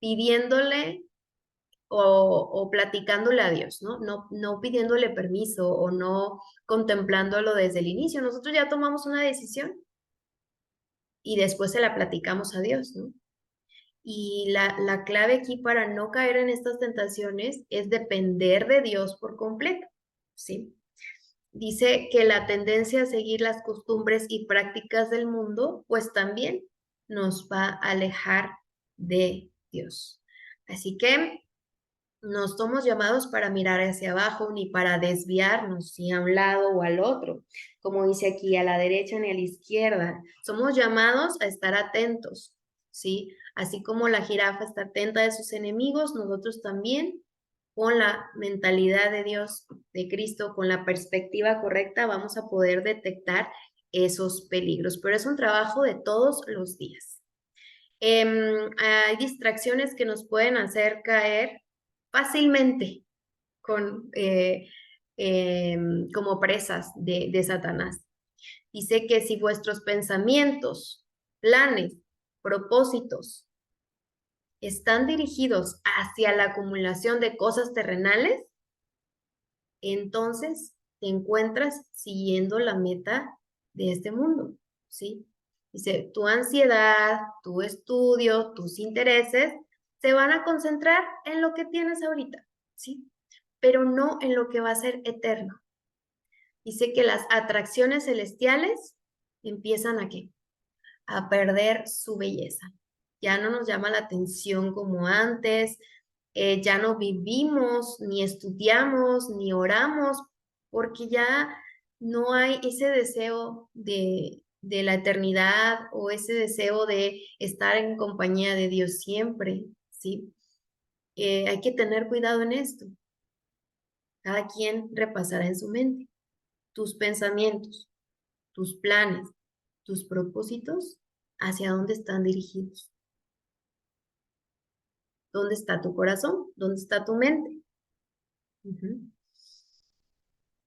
pidiéndole o platicándole a Dios, ¿no? No pidiéndole permiso o no contemplándolo desde el inicio. Nosotros ya tomamos una decisión y después se la platicamos a Dios, ¿no? Y la clave aquí para no caer en estas tentaciones es depender de Dios por completo, ¿sí? Dice que la tendencia a seguir las costumbres y prácticas del mundo, pues también nos va a alejar de Dios. Así que no somos llamados para mirar hacia abajo ni para desviarnos, ni a un lado o al otro, como dice aquí, a la derecha ni a la izquierda. Somos llamados a estar atentos, ¿sí? Así como la jirafa está atenta de sus enemigos, nosotros también, con la mentalidad de Dios, de Cristo, con la perspectiva correcta, vamos a poder detectar esos peligros. Pero es un trabajo de todos los días. Hay distracciones que nos pueden hacer caer fácilmente con, como presas de Satanás. Dice que si vuestros pensamientos, planes, propósitos están dirigidos hacia la acumulación de cosas terrenales, entonces te encuentras siguiendo la meta de este mundo, ¿sí? Dice, tu ansiedad, tu estudio, tus intereses se van a concentrar en lo que tienes ahorita, ¿sí? Pero no en lo que va a ser eterno. Dice que las atracciones celestiales empiezan a ¿qué? A perder su belleza. Ya no nos llama la atención como antes, ya no vivimos, ni estudiamos, ni oramos, porque ya no hay ese deseo de la eternidad o ese deseo de estar en compañía de Dios siempre, ¿sí? Hay que tener cuidado en esto. Cada quien repasará en su mente tus pensamientos, tus planes, tus propósitos, hacia dónde están dirigidos. ¿Dónde está tu corazón? ¿Dónde está tu mente?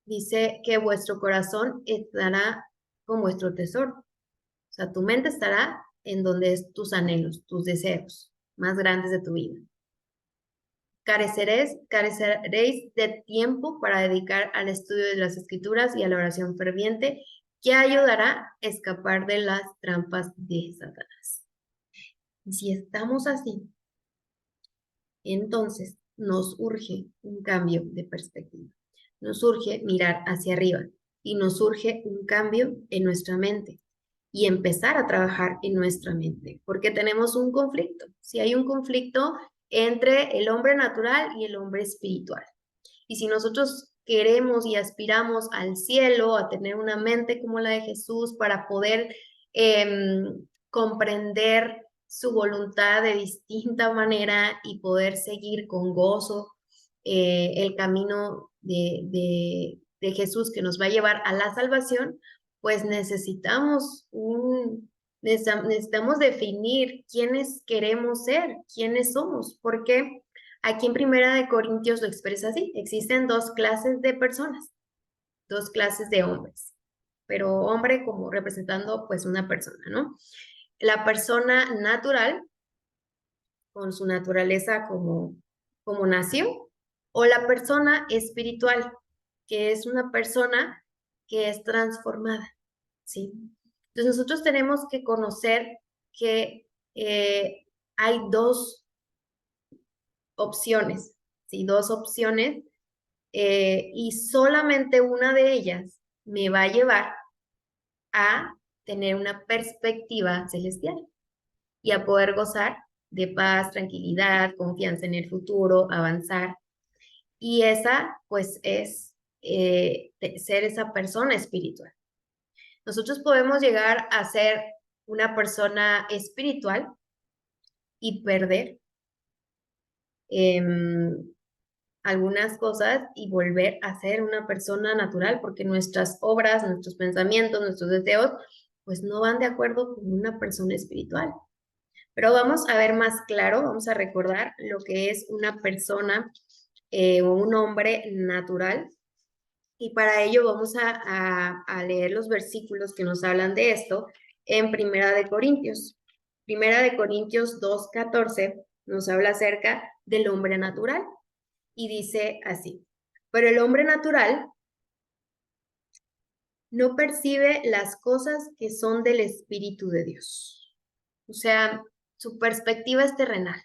Dice que vuestro corazón estará con vuestro tesoro. O sea, tu mente estará en donde es tus anhelos, tus deseos más grandes de tu vida. Careceréis de tiempo para dedicar al estudio de las escrituras y a la oración ferviente que ayudará a escapar de las trampas de Satanás. Y si estamos así, entonces nos urge un cambio de perspectiva. Nos urge mirar hacia arriba y nos urge un cambio en nuestra mente y empezar a trabajar en nuestra mente, porque tenemos un conflicto. Si hay un conflicto entre el hombre natural y el hombre espiritual. Y si nosotros queremos y aspiramos al cielo, a tener una mente como la de Jesús para poder comprender su voluntad de distinta manera y poder seguir con gozo el camino de Jesús que nos va a llevar a la salvación, pues necesitamos definir quiénes queremos ser, quiénes somos, porque aquí en Primera de Corintios lo expresa así, existen dos clases de personas, dos clases de hombres, pero hombre como representando pues una persona, ¿no? La persona natural, con su naturaleza como nació, o la persona espiritual, que es una persona que es transformada, ¿sí? Entonces nosotros tenemos que conocer que hay dos opciones, ¿sí? Dos opciones y solamente una de ellas me va a llevar a tener una perspectiva celestial y a poder gozar de paz, tranquilidad, confianza en el futuro, avanzar. Y esa, pues, es ser esa persona espiritual. Nosotros podemos llegar a ser una persona espiritual y perder algunas cosas y volver a ser una persona natural, porque nuestras obras, nuestros pensamientos, nuestros deseos, pues no van de acuerdo con una persona espiritual. Pero vamos a ver más claro, vamos a recordar lo que es una persona o un hombre natural. Y para ello vamos a leer los versículos que nos hablan de esto en Primera de Corintios. Primera de Corintios 2:14 nos habla acerca del hombre natural y dice así: pero el hombre natural no percibe las cosas que son del Espíritu de Dios. O sea, su perspectiva es terrenal,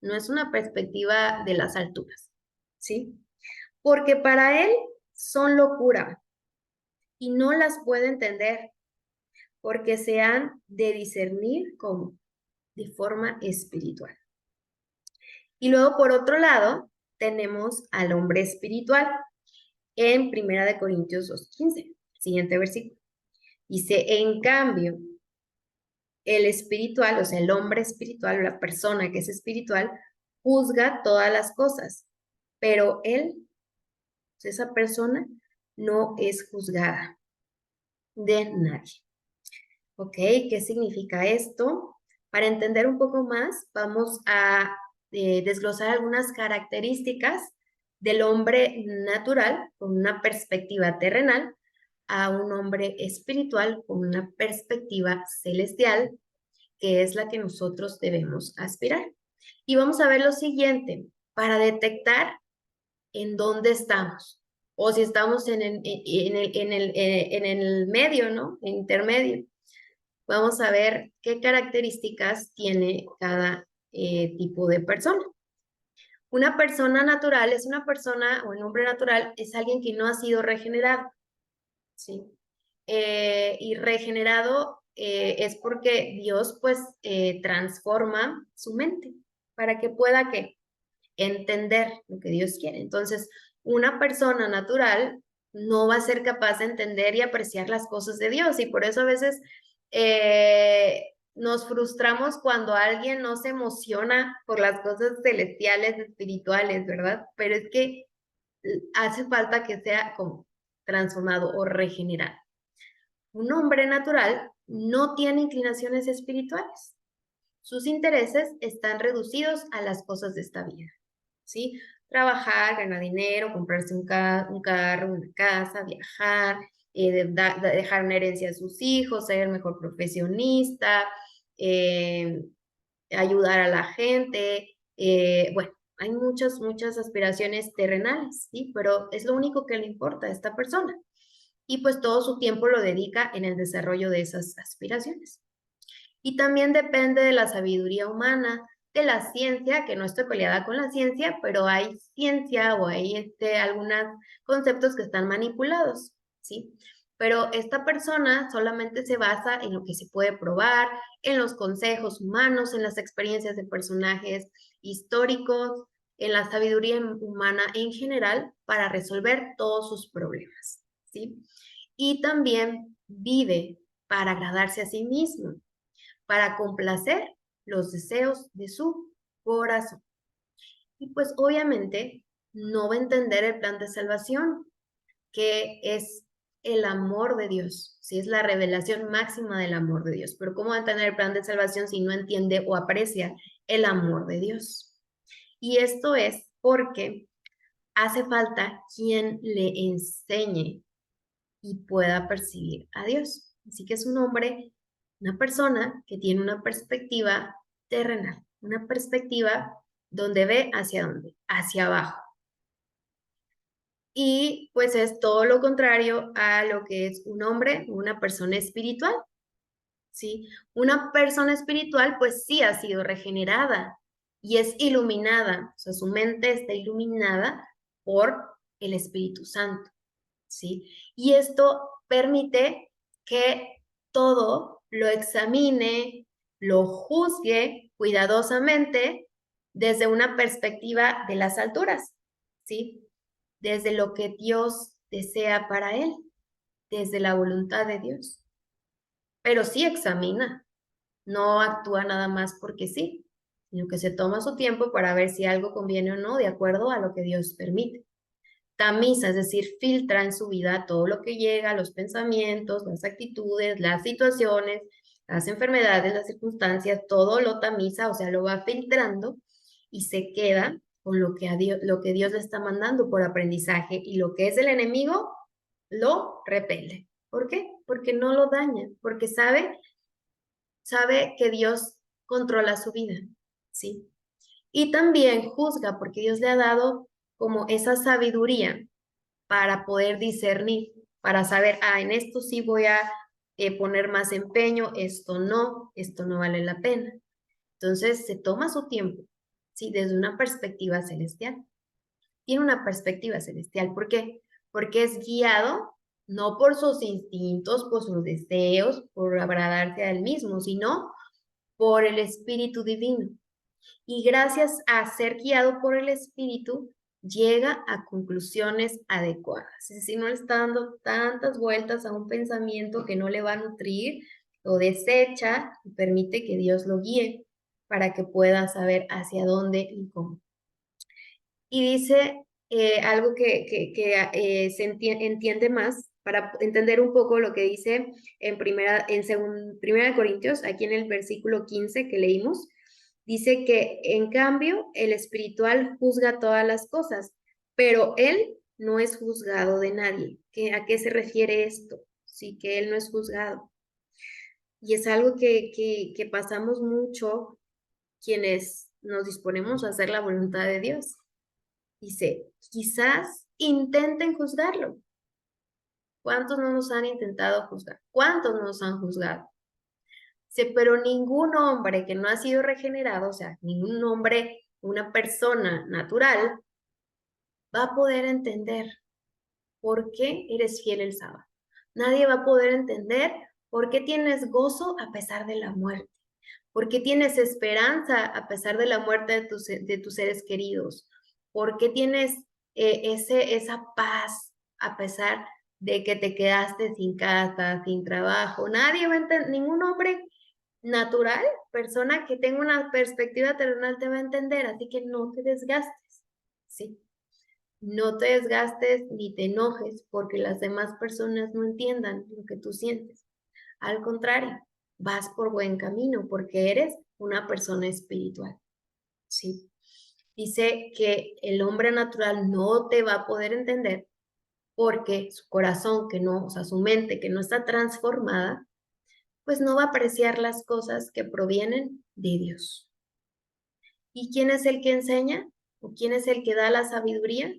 no es una perspectiva de las alturas, ¿sí? Porque para él son locura y no las puede entender porque se han de discernir como de forma espiritual. Y luego, por otro lado, tenemos al hombre espiritual en 1 Corintios 2:15, siguiente versículo. Dice, en cambio, el espiritual, o sea, el hombre espiritual, o la persona que es espiritual, juzga todas las cosas, pero él, esa persona, no es juzgada de nadie. ¿Ok? ¿Qué significa esto? Para entender un poco más, vamos a desglosar algunas características del hombre natural con una perspectiva terrenal a un hombre espiritual con una perspectiva celestial, que es la que nosotros debemos aspirar. Y vamos a ver lo siguiente, para detectar en dónde estamos, o si estamos en el medio, ¿no? En intermedio. Vamos a ver qué características tiene cada tipo de persona. Una persona natural es una persona, o el hombre natural es alguien que no ha sido regenerado, ¿sí? Y regenerado es porque Dios pues transforma su mente para que pueda ¿qué? Entender lo que Dios quiere. Entonces, una persona natural no va a ser capaz de entender y apreciar las cosas de Dios y por eso a veces nos frustramos cuando alguien no se emociona por las cosas celestiales, espirituales, ¿verdad? Pero es que hace falta que sea como transformado o regenerado. Un hombre natural no tiene inclinaciones espirituales. Sus intereses están reducidos a las cosas de esta vida, ¿sí? Trabajar, ganar dinero, comprarse un carro, una casa, viajar, dejar una herencia a sus hijos, ser el mejor profesionista, eh, ayudar a la gente. Bueno, hay muchas aspiraciones terrenales, ¿sí? Pero es lo único que le importa a esta persona. Y pues todo su tiempo lo dedica en el desarrollo de esas aspiraciones. Y también depende de la sabiduría humana, de la ciencia, que no estoy peleada con la ciencia, pero hay ciencia o hay algunos conceptos que están manipulados, ¿sí? Pero esta persona solamente se basa en lo que se puede probar, en los consejos humanos, en las experiencias de personajes históricos, en la sabiduría humana en general para resolver todos sus problemas, ¿sí? Y también vive para agradarse a sí mismo, para complacer los deseos de su corazón. Y pues obviamente no va a entender el plan de salvación, que es el amor de Dios, si es la revelación máxima del amor de Dios. Pero ¿cómo va a entender el plan de salvación si no entiende o aprecia el amor de Dios? Y esto es porque hace falta quien le enseñe y pueda percibir a Dios. Así que es un hombre, una persona que tiene una perspectiva terrenal, una perspectiva donde ve hacia dónde, hacia abajo. Y pues es todo lo contrario a lo que es un hombre, una persona espiritual, ¿sí? Una persona espiritual pues sí ha sido regenerada y es iluminada, o sea, su mente está iluminada por el Espíritu Santo, ¿sí? Y esto permite que todo lo examine, lo juzgue cuidadosamente desde una perspectiva de las alturas, ¿sí? Desde lo que Dios desea para él, desde la voluntad de Dios. Pero sí examina, no actúa nada más porque sí, sino que se toma su tiempo para ver si algo conviene o no de acuerdo a lo que Dios permite. Tamiza, es decir, filtra en su vida todo lo que llega, los pensamientos, las actitudes, las situaciones, las enfermedades, las circunstancias, todo lo tamiza, o sea, lo va filtrando y se queda con lo que Dios le está mandando por aprendizaje y lo que es el enemigo lo repele. ¿Por qué? Porque no lo daña, porque sabe que Dios controla su vida, ¿sí? Y también juzga porque Dios le ha dado como esa sabiduría para poder discernir, para saber, en esto sí voy a poner más empeño, esto no vale la pena. Entonces se toma su tiempo, ¿sí? Desde una perspectiva celestial. Tiene una perspectiva celestial. ¿Por qué? Porque es guiado no por sus instintos, por sus deseos, por agradarse a él mismo, sino por el Espíritu Divino. Y gracias a ser guiado por el Espíritu, llega a conclusiones adecuadas. Es decir, no le está dando tantas vueltas a un pensamiento que no le va a nutrir, lo desecha y permite que Dios lo guíe para que pueda saber hacia dónde y cómo. Y dice algo que se entiende más, para entender un poco lo que dice en primera Corintios, aquí en el versículo 15 que leímos, dice que en cambio el espiritual juzga todas las cosas, pero él no es juzgado de nadie. ¿A qué se refiere esto? Sí, que él no es juzgado. Y es algo que pasamos mucho quienes nos disponemos a hacer la voluntad de Dios. Dice, quizás intenten juzgarlo. ¿Cuántos no nos han intentado juzgar? ¿Cuántos no nos han juzgado? Dice, pero ningún hombre que no ha sido regenerado, o sea, ningún hombre, una persona natural, va a poder entender por qué eres fiel el sábado. Nadie va a poder entender por qué tienes gozo a pesar de la muerte. ¿Por qué tienes esperanza a pesar de la muerte de tus seres queridos? ¿Por qué tienes esa paz a pesar de que te quedaste sin casa, sin trabajo? Nadie va a entender, ningún hombre natural, persona que tenga una perspectiva terrenal te va a entender, así que no te desgastes, ¿sí? No te desgastes ni te enojes porque las demás personas no entiendan lo que tú sientes. Al contrario, vas por buen camino porque eres una persona espiritual. ¿Sí? Dice que el hombre natural no te va a poder entender porque su corazón que no, o sea, su mente que no está transformada, pues no va a apreciar las cosas que provienen de Dios. ¿Y quién es el que enseña? ¿O quién es el que da la sabiduría?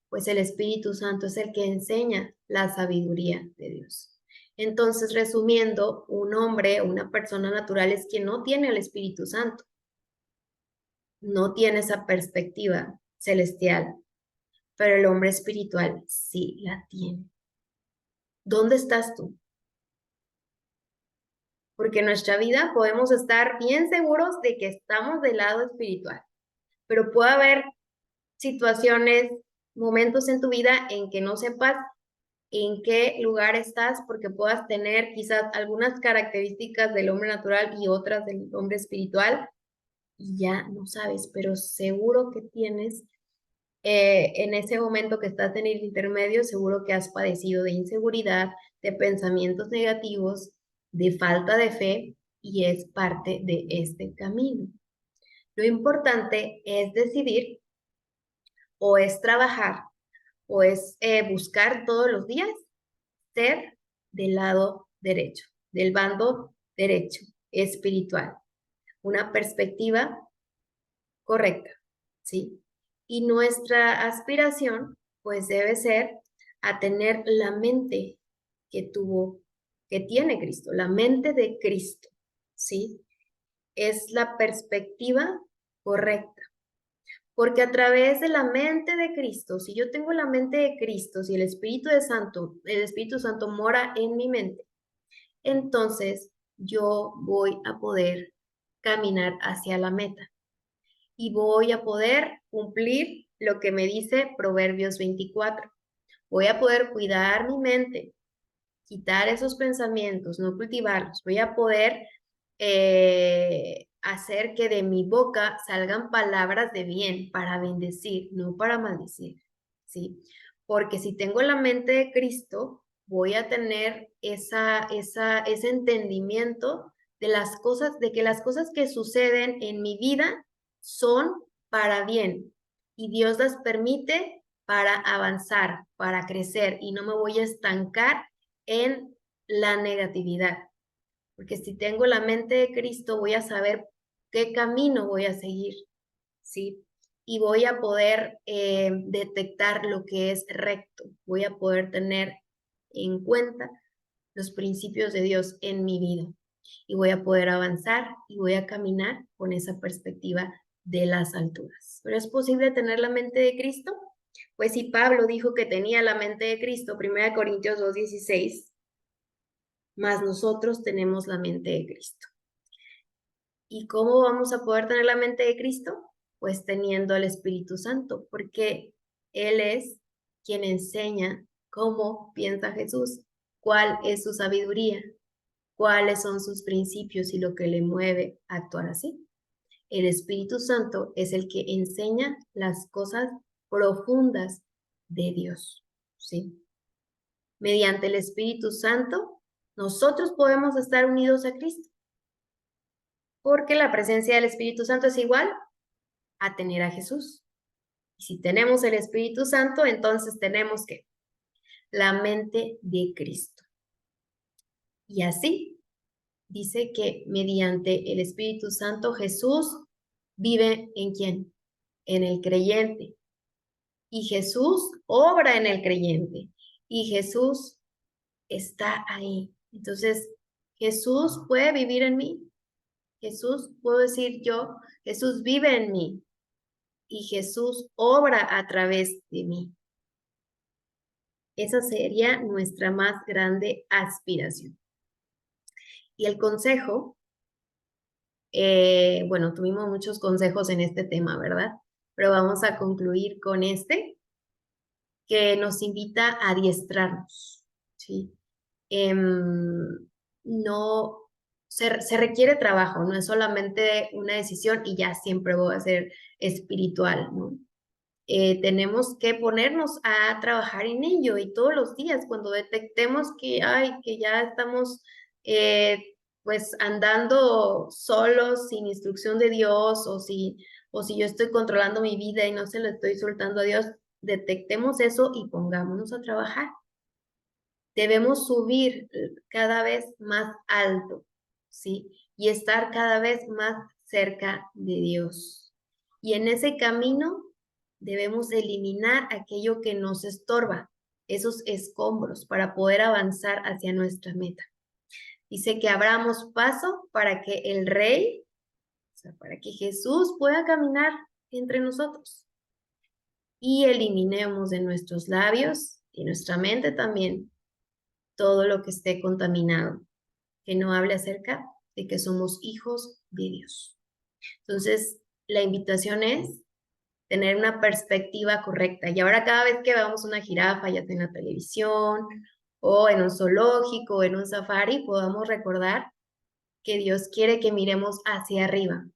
Pues el Espíritu Santo es el que enseña la sabiduría de Dios. Entonces, resumiendo, un hombre o una persona natural es quien no tiene al Espíritu Santo, no tiene esa perspectiva celestial, pero el hombre espiritual sí la tiene. ¿Dónde estás tú? Porque en nuestra vida podemos estar bien seguros de que estamos del lado espiritual, pero puede haber situaciones, momentos en tu vida en que no sepas en qué lugar estás porque puedas tener quizás algunas características del hombre natural y otras del hombre espiritual y ya no sabes, pero seguro que tienes en ese momento que estás en el intermedio, seguro que has padecido de inseguridad, de pensamientos negativos, de falta de fe y es parte de este camino. Lo importante es decidir o es trabajar o es buscar todos los días ser del lado derecho, del bando derecho, espiritual, una perspectiva correcta, ¿sí? Y nuestra aspiración, pues debe ser a tener la mente que tiene Cristo, la mente de Cristo, ¿sí? Es la perspectiva correcta. Porque a través de la mente de Cristo, si yo tengo la mente de Cristo, si el Espíritu Santo mora en mi mente, entonces yo voy a poder caminar hacia la meta y voy a poder cumplir lo que me dice Proverbios 24. Voy a poder cuidar mi mente, quitar esos pensamientos, no cultivarlos. Voy a poder hacer que de mi boca salgan palabras de bien para bendecir, no para maldecir, ¿sí? Porque si tengo la mente de Cristo, voy a tener ese entendimiento de las cosas, de que las cosas que suceden en mi vida son para bien y Dios las permite para avanzar, para crecer y no me voy a estancar en la negatividad. Porque si tengo la mente de Cristo, voy a saber qué camino voy a seguir, ¿sí? Y voy a poder detectar lo que es recto. Voy a poder tener en cuenta los principios de Dios en mi vida. y voy a poder avanzar y voy a caminar con esa perspectiva de las alturas. ¿Pero es posible tener la mente de Cristo? Pues si Pablo dijo que tenía la mente de Cristo, 1 Corintios 2:16, más nosotros tenemos la mente de Cristo. ¿Y cómo vamos a poder tener la mente de Cristo? Pues teniendo al Espíritu Santo, porque Él es quien enseña cómo piensa Jesús, cuál es su sabiduría, cuáles son sus principios y lo que le mueve a actuar así. El Espíritu Santo es el que enseña las cosas profundas de Dios, ¿sí? Mediante el Espíritu Santo, nosotros podemos estar unidos a Cristo, porque la presencia del Espíritu Santo es igual a tener a Jesús. Y si tenemos el Espíritu Santo, entonces tenemos que la mente de Cristo. Y así dice que mediante el Espíritu Santo Jesús vive ¿en quién? En el creyente. Y Jesús obra en el creyente. Y Jesús está ahí. Entonces, Jesús puede vivir en mí. Jesús, puedo decir yo, Jesús vive en mí. Y Jesús obra a través de mí. Esa sería nuestra más grande aspiración. Y el consejo, bueno, tuvimos muchos consejos en este tema, ¿verdad? Pero vamos a concluir con este, que nos invita a adiestrarnos, ¿sí? No, se requiere trabajo, no es solamente una decisión y ya siempre voy a ser espiritual, ¿no? Tenemos que ponernos a trabajar en ello y todos los días cuando detectemos que, que ya estamos pues andando solos sin instrucción de Dios o si yo estoy controlando mi vida y no se lo estoy soltando a Dios, detectemos eso y pongámonos a trabajar. Debemos subir cada vez más alto, ¿sí? Y estar cada vez más cerca de Dios. Y en ese camino debemos eliminar aquello que nos estorba, esos escombros, para poder avanzar hacia nuestra meta. Dice que abramos paso para que el Rey, o sea, para que Jesús pueda caminar entre nosotros. Y eliminemos de nuestros labios y nuestra mente también todo lo que esté contaminado, que no hable acerca de que somos hijos de Dios. Entonces, la invitación es tener una perspectiva correcta. Y ahora cada vez que veamos una jirafa, ya sea en la televisión, o en un zoológico, o en un safari, podamos recordar que Dios quiere que miremos hacia arriba.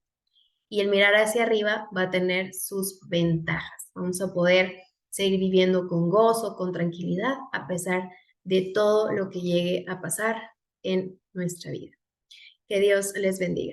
Y el mirar hacia arriba va a tener sus ventajas. Vamos a poder seguir viviendo con gozo, con tranquilidad, a pesar de todo lo que llegue a pasar en nuestra vida. Que Dios les bendiga.